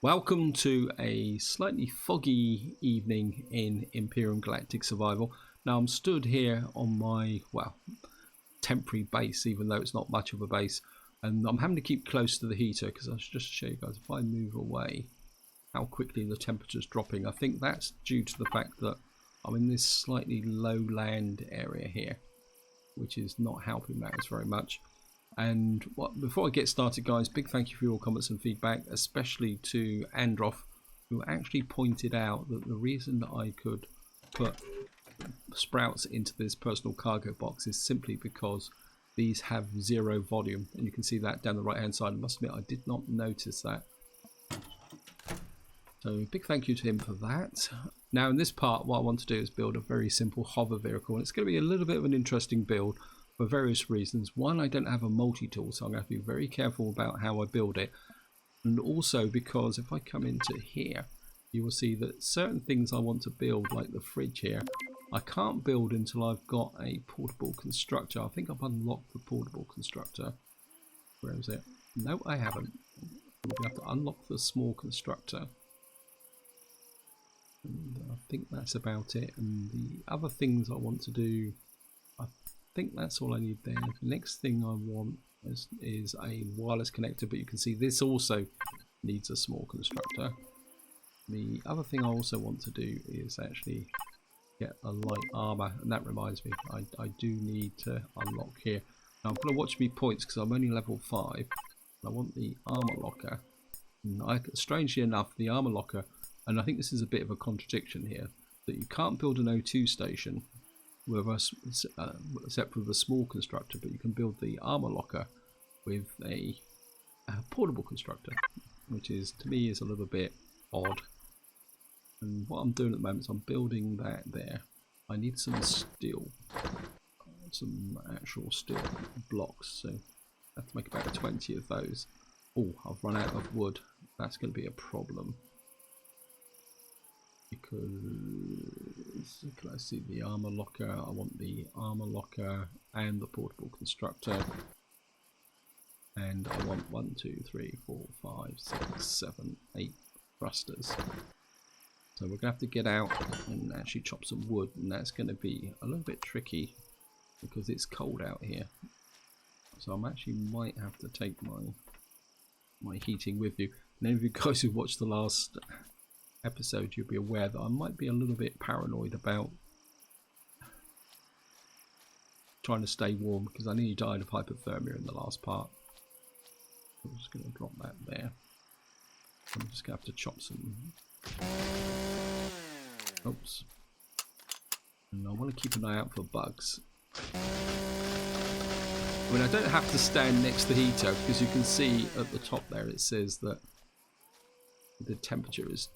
Welcome to a slightly foggy evening in Empyrion Galactic Survival. Now I'm stood here on my, temporary base, even though it's not much of a base, and I'm having to keep close to the heater because I'll just show you guys, if I move away, how quickly the temperature's dropping. I think that's due to the fact that I'm in this slightly low land area here, which is not helping matters very much. And before I get started, guys, big thank you for your comments and feedback, especially to Androff, who actually pointed out that the reason that I could put sprouts into this personal cargo box is simply because these have 0 volume, and you can see that down the right hand side. I must admit I did not notice that, so big thank you to him for that. Now in this part, what I want to do is build a very simple hover vehicle, and it's going to be a little bit of an interesting build for various reasons. One, I don't have a multi-tool, so I'm going to have to be very careful about how I build it. And also because if I come into here, you will see that certain things I want to build, like the fridge here, I can't build until I've got a portable constructor. I think I've unlocked the portable constructor. Where is it? No, I haven't. I'm going to have to unlock the small constructor. And I think that's about it. And the other things I want to do, I think that's all I need there. The next thing I want is a wireless connector, but you can see this also needs a small constructor. The other thing I also want to do is actually get a light armor, and that reminds me, I do need to unlock here. Now I'm going to watch me points because I'm only level 5. And I want the armor locker. And strangely enough, the armor locker, and I think this is a bit of a contradiction here, that you can't build an O2 station with except with a small constructor, but you can build the armor locker with a portable constructor, which is, to me, is a little bit odd. And what I'm doing at the moment is I'm building that there. I need some steel, some actual steel blocks, so I have to make about 20 of those. Oh, I've run out of wood. That's going to be a problem. Because, can I see the armor locker? I want the armor locker and the portable constructor. And I want 1, 2, 3, 4, 5, 6, 7, 8 thrusters. So we're going to have to get out and actually chop some wood, and that's going to be a little bit tricky because it's cold out here. So I actually might have to take my heating with you. And any of you guys who watched the last episode, you'll be aware that I might be a little bit paranoid about trying to stay warm because I nearly died of hypothermia in the last part. I'm just going to drop that there. I'm just going to have to chop some. Oops. And I want to keep an eye out for bugs. I mean, I don't have to stand next to the heater because you can see at the top there it says that the temperature is,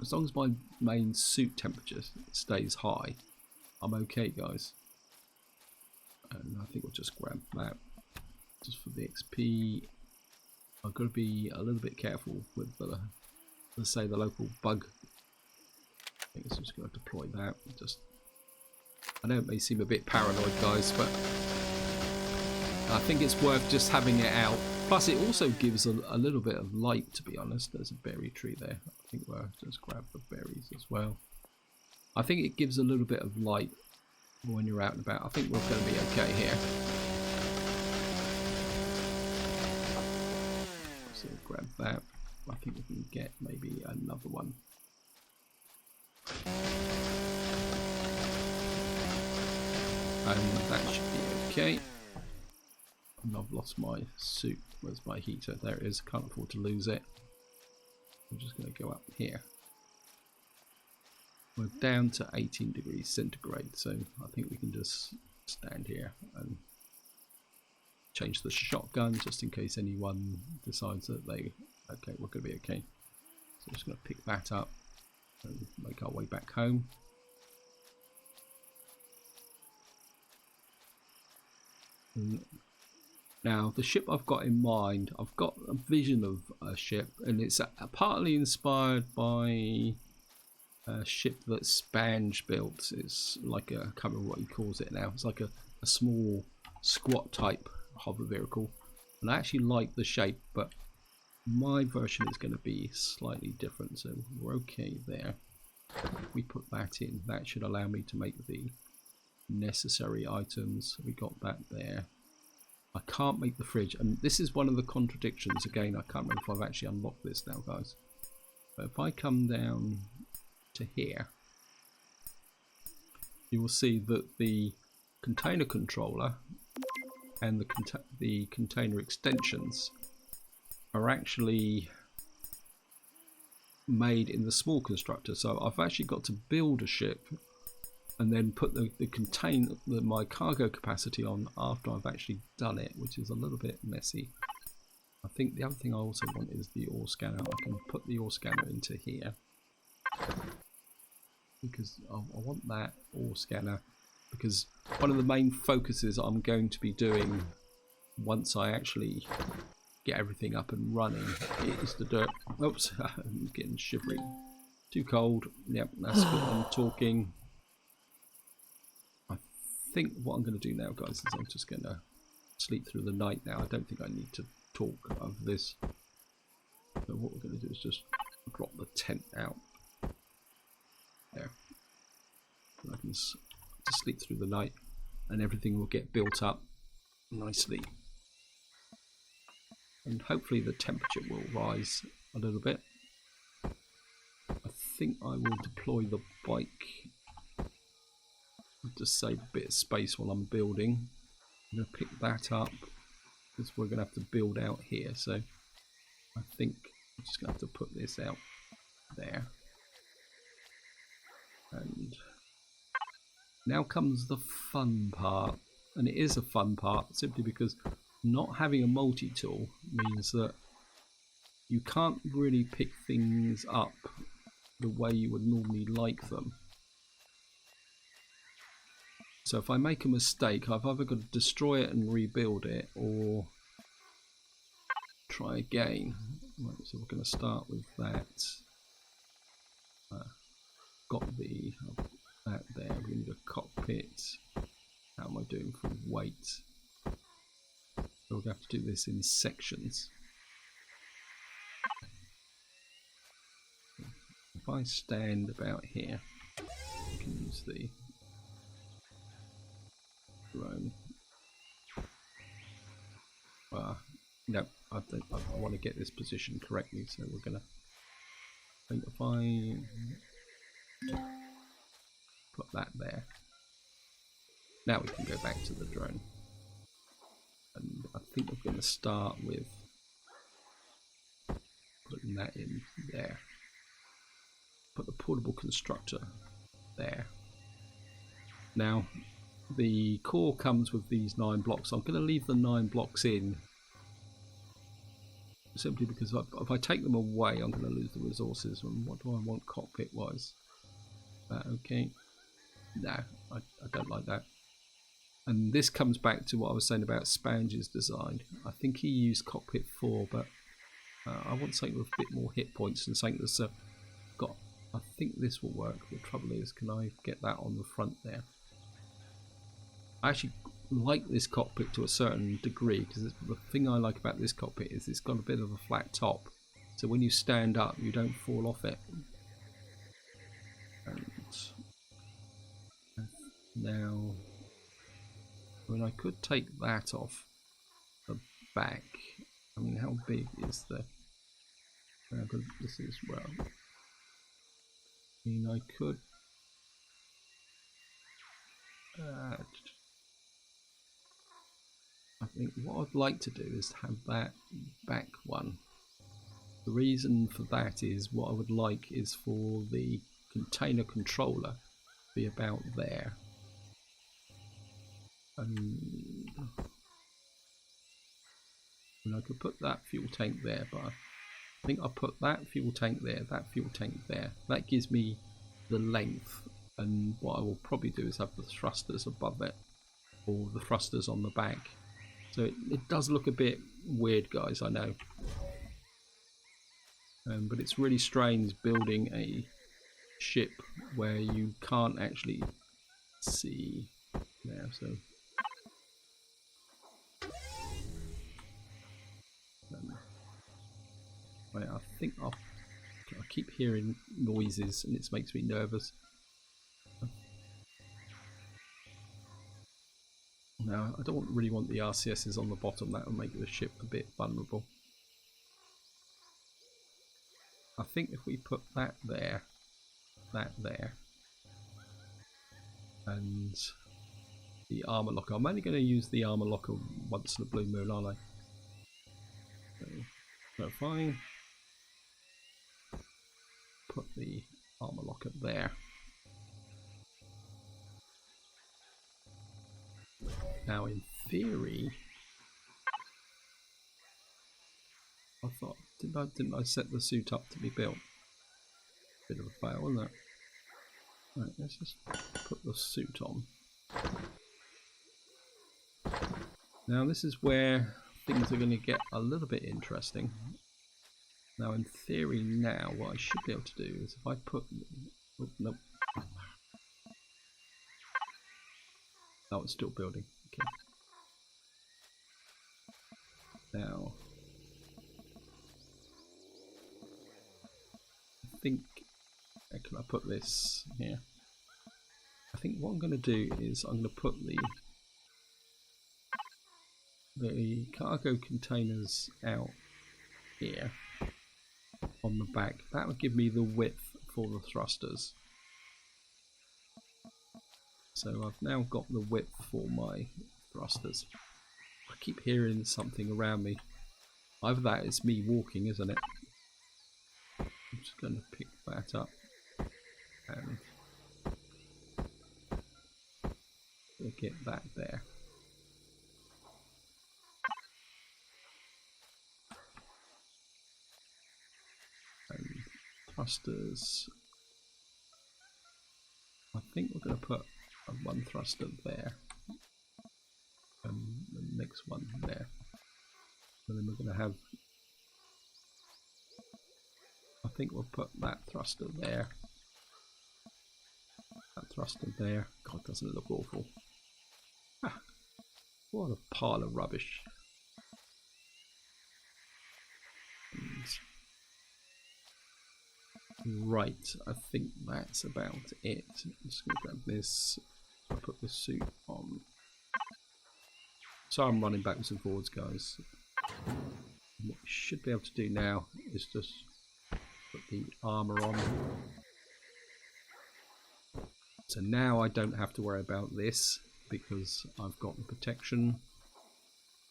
as long as my main suit temperature stays high, I'm okay, guys. And I think we'll just grab that just for the XP. I've got to be a little bit careful with the, let's say, the local bug. I think it's just going to deploy that. I know it may seem a bit paranoid, guys, but I think it's worth just having it out. Plus, it also gives a little bit of light, to be honest. There's a berry tree there. I think we'll just grab the berries as well. I think it gives a little bit of light when you're out and about. I think we're going to be okay here. So grab that. I think we can get maybe another one. And that should be okay. And I've lost my suit. Where's my heater? There it is. Can't afford to lose it. I'm just going to go up here. We're down to 18 degrees centigrade, so I think we can just stand here and change the shotgun just in case anyone decides that okay, we're going to be okay. So I'm just going to pick that up and make our way back home. Now, the ship I've got in mind, I've got a vision of a ship, and it's partly inspired by a ship that Spange built. It's like I can't remember what he calls it now. It's like a small squat type hover vehicle, and I actually like the shape, but my version is going to be slightly different, so we're okay there. We put that in. That should allow me to make the necessary items. We got that there. I can't make the fridge, and this is one of the contradictions. Again, I can't remember if I've actually unlocked this now, guys. But if I come down to here, you will see that the container controller and the container extensions are actually made in the small constructor. So I've actually got to build a ship and then put my cargo capacity on after I've actually done it, which is a little bit messy. I think the other thing I also want is the ore scanner. I can put the ore scanner into here because I want that ore scanner, because one of the main focuses I'm going to be doing once I actually get everything up and running is the dirt. Oops, I'm getting shivery. Too cold. Yep, that's good. I'm talking. I think what I'm going to do now, guys, is I'm just going to sleep through the night now. I don't think I need to talk of this. So what we're going to do is just drop the tent out there. And I can just sleep through the night, and everything will get built up nicely. And hopefully the temperature will rise a little bit. I think I will deploy the bike to save a bit of space while I'm building. I'm going to pick that up because we're going to have to build out here. So I think I'm just going to have to put this out there. And now comes the fun part. And it is a fun part simply because not having a multi-tool means that you can't really pick things up the way you would normally like them. So if I make a mistake, I've either got to destroy it and rebuild it, or try again. Right, so we're going to start with that. Got that there. We need a cockpit. How am I doing for weight? So we're going to have to do this in sections. If I stand about here, I can use the drone. No, I want to get this position correctly, so we're going to. I think if I put that there, now we can go back to the drone. And I think we're going to start with putting that in there. Put the portable constructor there. Now, the core comes with these 9 blocks. I'm going to leave the 9 blocks in simply because if I take them away, I'm going to lose the resources. And what do I want cockpit wise? Okay. No, I don't like that. And this comes back to what I was saying about Spange's design. I think he used cockpit 4, but I want something with a bit more hit points and something that's got. I think this will work. The trouble is, can I get that on the front there? I actually like this cockpit to a certain degree, because the thing I like about this cockpit is it's got a bit of a flat top, so when you stand up you don't fall off it. And now, I mean, I could take that off the back. I mean, how big is the this is, well, I mean, I could I think what I'd like to do is have that back one. The reason for that is what I would like is for the container controller to be about there. And I could put that fuel tank there, but I think I'll put that fuel tank there, that fuel tank there. That gives me the length, and what I will probably do is have the thrusters above it, or the thrusters on the back. So it does look a bit weird, guys, I know. But it's really strange building a ship where you can't actually see now. So Right, I think I keep hearing noises and it makes me nervous. No, I don't really want the RCSs on the bottom. That will make the ship a bit vulnerable. I think if we put that there, and the armor locker. I'm only going to use the armor locker once in a blue moon, aren't I? So if I put the armor locker there. Now in theory, I thought, didn't I set the suit up to be built? Bit of a fail, isn't it? Right, let's just put the suit on. Now this is where things are going to get a little bit interesting. Now in theory now, what I should be able to do is if I put... Oh, nope. Oh, it's still building. Okay. Now... I think... Can I put this here? I think what I'm going to do is I'm going to put the cargo containers out here on the back. That will give me the width for the thrusters. So I've now got the width for my thrusters. I keep hearing something around me. Either that is me walking, isn't it? I'm just going to pick that up and get that there. And thrusters. I think we're going to put one thruster there and the next one there. And then we're going to have, I think we'll put that thruster there, that thruster there. God, doesn't it look awful? Ah, what a pile of rubbish. Right, I think that's about it. I'm just going to grab this. I'll put the suit on. So I'm running backwards and forwards, guys. And what we should be able to do now is just put the armor on. So now I don't have to worry about this because I've got the protection.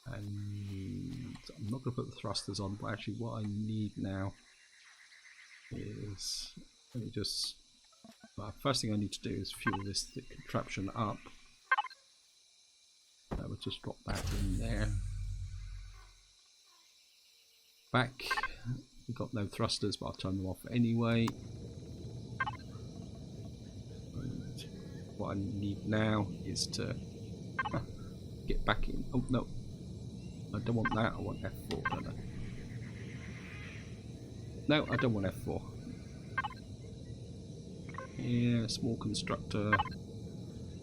And I'm not going to put the thrusters on, but actually what I need now is, let me just, well, first thing I need to do is fuel this contraption up. We'll just drop that in there. Back, we've got no thrusters, but I'll turn them off anyway. And what I need now is to get back in. Oh no, I don't want that, I want F4, don't I? No, I don't want F4. Yeah, small constructor.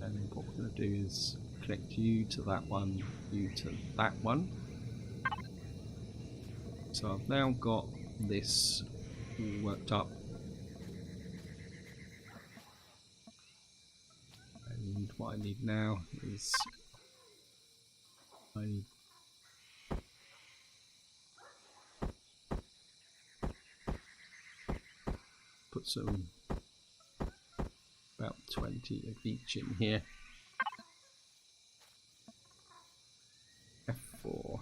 And what we're going to do is connect you to that one, you to that one. So I've now got this all worked up. And what I need now is I need put some about 20 of each in here. F4.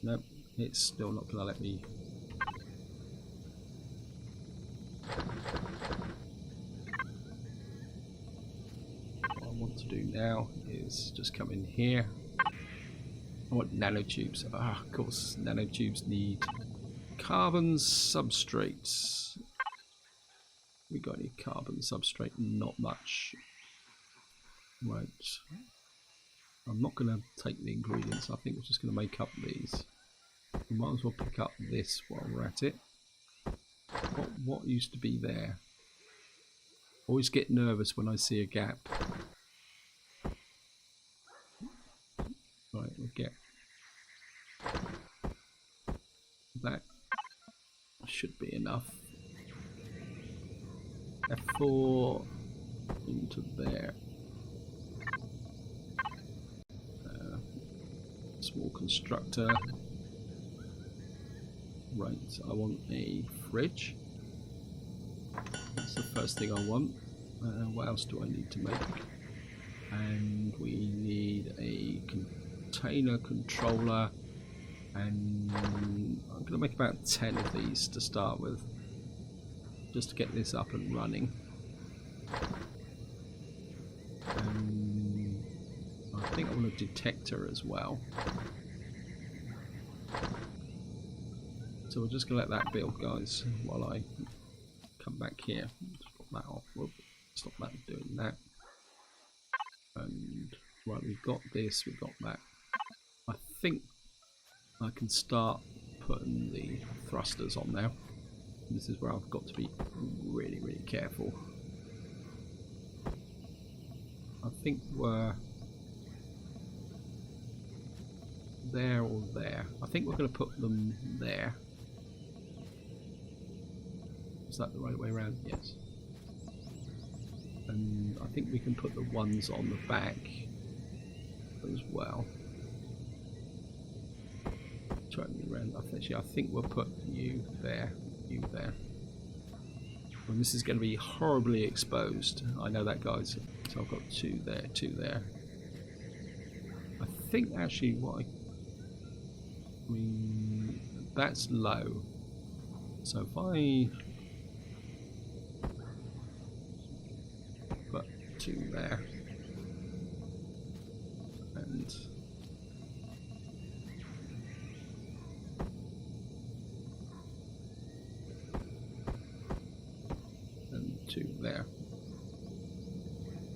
Nope, it's still not going to let me. What I want to do now is just come in here. I want nanotubes. Ah, of course, nanotubes need carbon substrates. We got any carbon substrate? Not much. Right. I'm not going to take the ingredients. I think we're just going to make up these. We might as well pick up this while we're at it. What used to be there? Always get nervous when I see a gap. Right, we'll get that should be enough. F4 into there. Small constructor. Right, I want a fridge. That's the first thing I want. What else do I need to make? And we need a container controller, and I'm going to make about 10 of these to start with, just to get this up and running. I think I want a detector as well. So we're just going to let that build, guys, while I come back here. Stop that off. Whoop. Stop that doing that. And right, we've got this, we've got that. I think I can start putting the thrusters on now. This is where I've got to be really, really careful. I think we're there or there. I think we're going to put them there. Is that the right way around? Yes. And I think we can put the ones on the back as well. Turn me around. Actually, I think we'll put you there, you there. And this is going to be horribly exposed. I know that, guys. So I've got two there, two there. I think actually what I mean, that's low. So if I put two there and two there,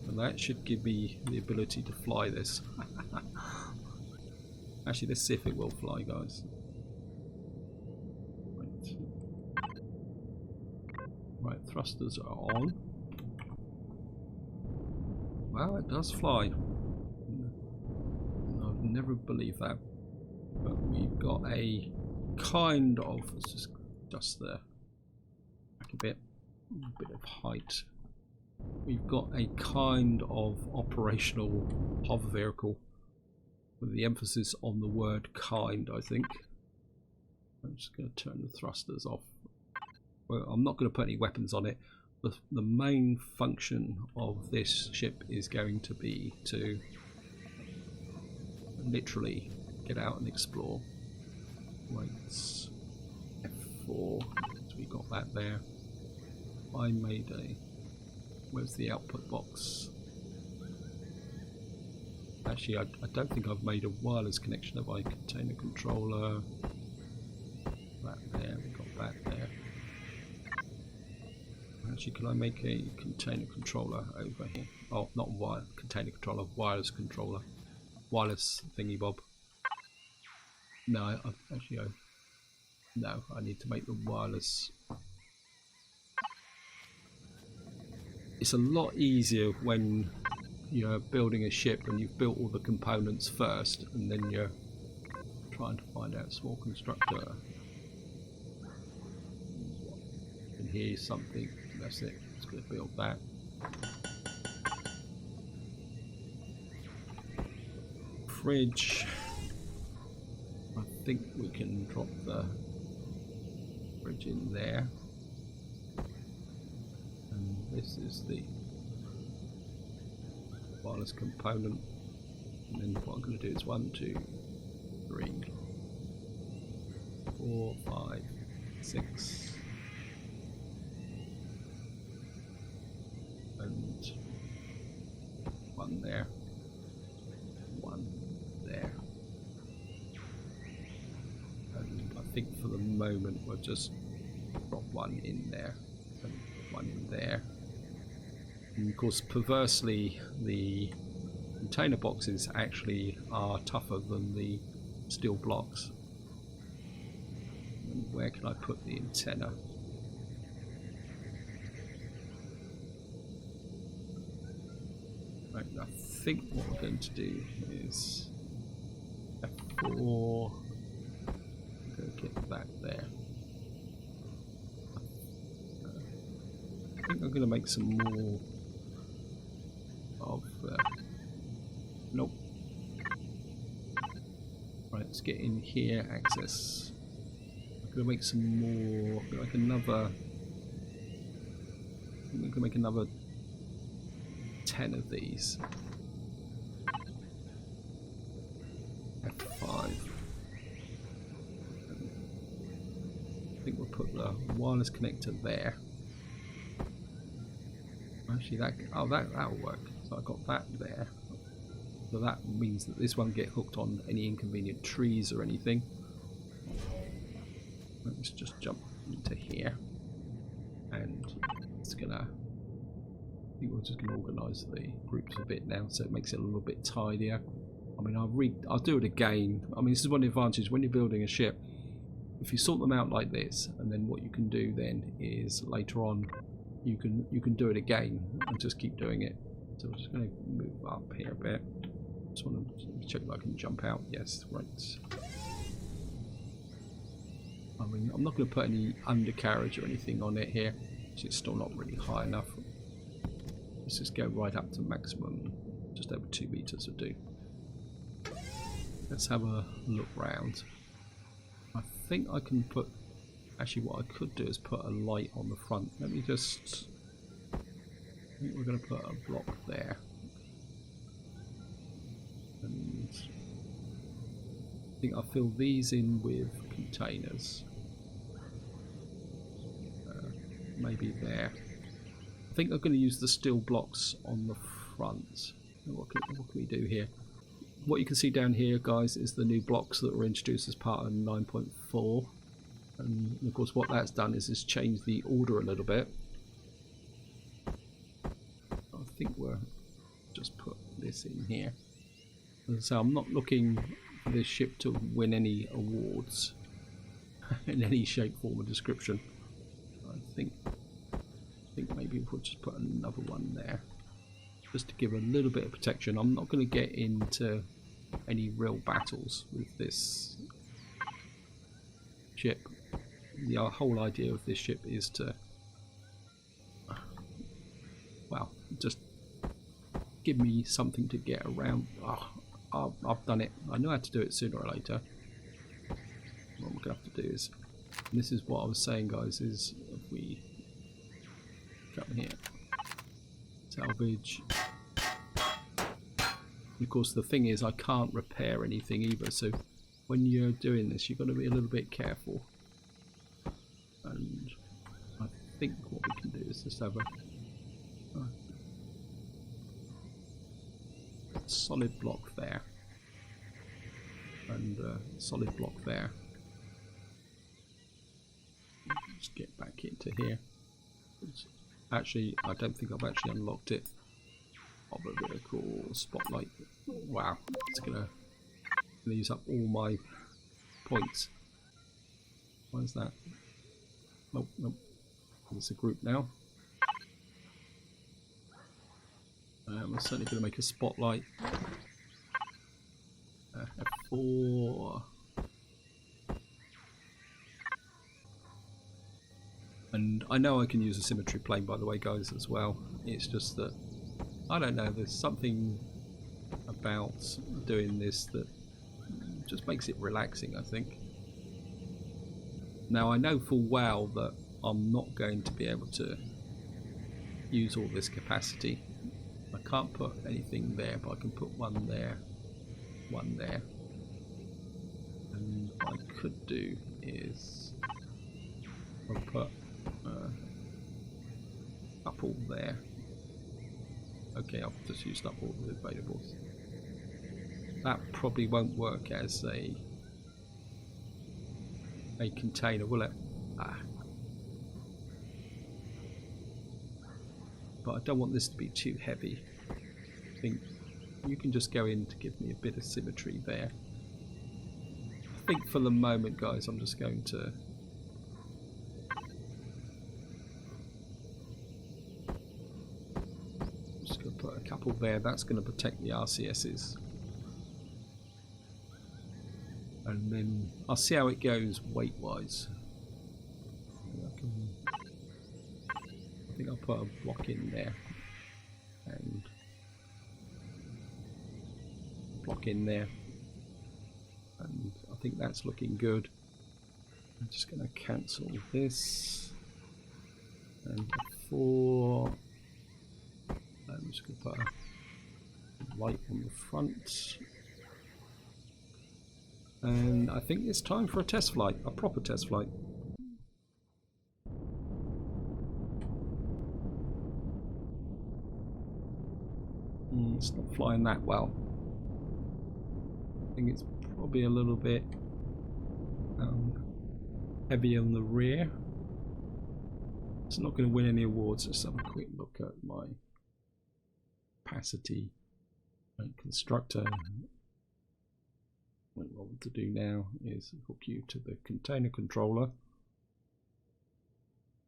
and that should give me the ability to fly this. Actually, let's see if it will fly, guys. Right, thrusters are on. Wow, it does fly. I've never believed that. But we've got a kind of, let's just adjust the back a bit of height. We've got a kind of operational hover vehicle with the emphasis on the word kind, I think. I'm just going to turn the thrusters off. Well, I'm not going to put any weapons on it. The main function of this ship is going to be to literally get out and explore. Right, F4, so we got that there. I made a, where's the output box? Actually, I don't think I've made a wireless connection of my container controller. That there, we got that there. Actually, can I make a container controller over here? Oh, not wire container controller, wireless controller, wireless thingy bob. No, no, I need to make the wireless. It's a lot easier when you're building a ship and you've built all the components first, and then you're trying to find out small constructor. And here's something. That's it. It's going to build that. Fridge. I think we can drop the fridge in there. And this is the wireless component. And then what I'm going to do is 1, 2, 3, 4, 5, 6. And 1 there, 1 there, and I think for the moment we'll just drop 1 in there and 1 in there. And of course, perversely, the container boxes actually are tougher than the steel blocks. And where can I put the antenna? Right, I think what we're going to do is F4. I'm going to get that there. think I'm going to make some more of... nope. Right, let's get in here, access. I'm going to make some more, like another... I'm going to make another 10 of these. F5. I think we'll put the wireless connector there. Actually, that'll work. So I got that there. So that means that this won't get hooked on any inconvenient trees or anything. Let's just jump into here, and it's gonna. I think we're just gonna organise the groups a bit now, so it makes it a little bit tidier. I mean, I'll do it again. I mean, this is one of the advantages when you're building a ship. If you sort them out like this, and then what you can do then is later on, you can do it again and just keep doing it. So we're just going to move up here a bit. Just want to check that I can jump out. Yes, right. I mean, I'm not going to put any undercarriage or anything on it here, so it's still not really high enough. Let's just go right up to maximum, just over 2 meters will do. Let's have a look round. I think I can put... Actually, what I could do is put a light on the front. Let me just... I think we're going to put a block there. And I think I'll fill these in with containers. Maybe there. I think I'm going to use the steel blocks on the front. What can we do here? What you can see down here, guys, is the new blocks that were introduced as part of 9.4. And of course what that's done is changed the order a little bit. I think we'll just put this in here. So I'm not looking for this ship to win any awards in any shape, form or description. I think maybe we'll just put another one there, just to give a little bit of protection. I'm not going to get into any real battles with this ship. The whole idea of this ship is to, well, just give me something to get around. I've done it. I know how to do it sooner or later. What we're going to have to do is, and this is what I was saying, guys, is if we come here, salvage. Of course, the thing is I can't repair anything either, so when you're doing this you've got to be a little bit careful. And I think what we can do is just have a solid block there and a solid block there. Just get back into here. Actually, I don't think I've actually unlocked it. Of a vehicle spotlight. Wow, it's gonna use up all my points. Why is that? Nope, nope. It's a group now. We're certainly going to make a spotlight. F4. And I know I can use a symmetry plane, by the way, guys, as well. It's just that, I don't know, there's something about doing this that just makes it relaxing, I think. Now I know full well that I'm not going to be able to use all this capacity. I can't put anything there, but I can put one there, one there. And what I could do is I'll put a couple there. Okay, I've just used up all the availables. That probably won't work as a container, will it? But I don't want this to be too heavy. I think you can just go in to give me a bit of symmetry there. I think for the moment, guys, I'm just going to put a couple there. That's going to protect the RCSs, and then I'll see how it goes weight wise. I think I'll put a block in there and block in there, and I think that's looking good. I'm just going to cancel this, and before I'm just going to put a light on the front, and I think it's time for a test flight, a proper test flight. It's not flying that well. I think it's probably a little bit heavy on the rear. It's not going to win any awards. Let's have a quick look at my capacity and constructor. What I want to do now is hook you to the container controller.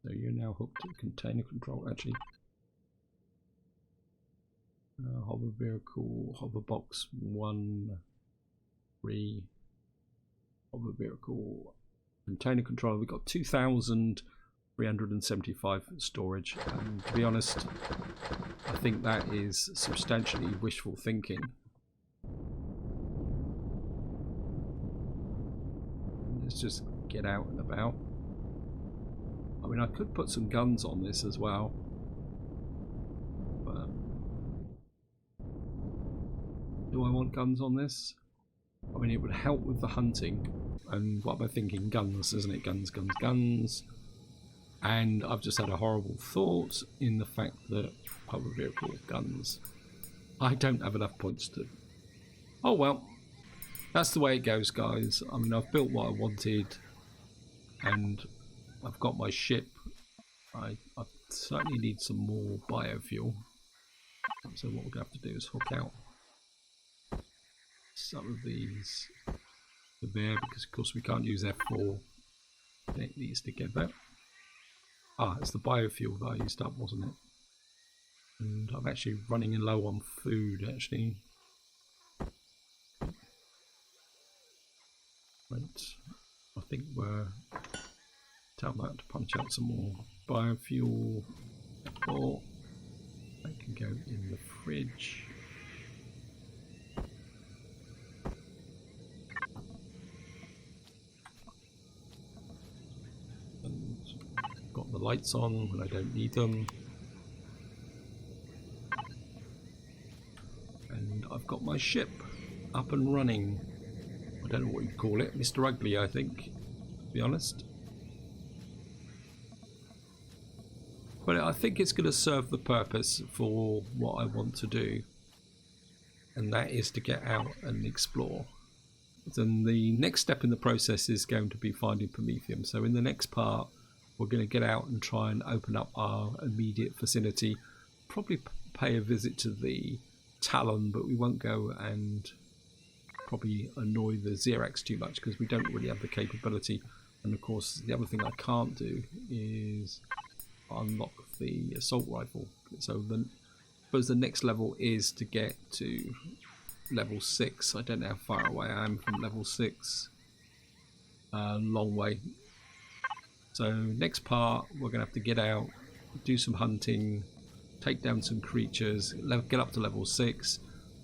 So you're now hooked to the container controller. Actually, hover vehicle, hover box 1, 3, hover vehicle, container controller. We've got 2,375 storage, and to be honest, I think that is substantially wishful thinking. Let's just get out and about. I mean, I could put some guns on this as well, but do I want guns on this? I mean, it would help with the hunting, and what am I thinking? Guns, isn't it? Guns, guns, guns. And I've just had a horrible thought in the fact that hover vehicle guns, I don't have enough points to. Oh well, that's the way it goes, guys. I mean, I've built what I wanted, and I've got my ship. I certainly need some more biofuel. So what we're going to have to do is hook out some of these to there, because of course we can't use F4. Connect these together. Ah, it's the biofuel that I used up, wasn't it? And I'm actually running low on food, actually. Right, I think we're tell that to punch out some more biofuel, or that can go in the fridge. And got the lights on when I don't need them. And I've got my ship up and running. I don't know what you'd call it, Mr. Ugly, I think, to be honest. But I think it's going to serve the purpose for what I want to do, and that is to get out and explore. Then the next step in the process is going to be finding Promethium. So in the next part, we're going to get out and try and open up our immediate vicinity. Probably pay a visit to the Talon, but we won't go and probably annoy the Xerax too much, because we don't really have the capability. And of course, the other thing I can't do is unlock the assault rifle. So I suppose the next level is to get to level 6. I don't know how far away I am from level 6. Long way. So next part, we're going to have to get out, do some hunting, take down some creatures, get up to level 6,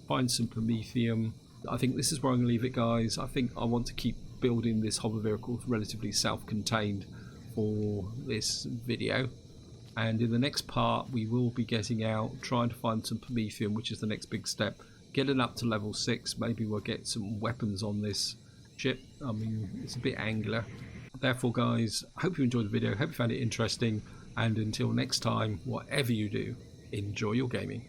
find some Promethium. I think this is where I'm going to leave it, guys. I think I want to keep building this hover vehicle relatively self-contained for this video. And in the next part, we will be getting out, trying to find some Promethium, which is the next big step. Getting up to level 6, maybe we'll get some weapons on this ship. I mean, it's a bit angular. Therefore, guys, I hope you enjoyed the video, hope you found it interesting, and until next time, whatever you do, enjoy your gaming.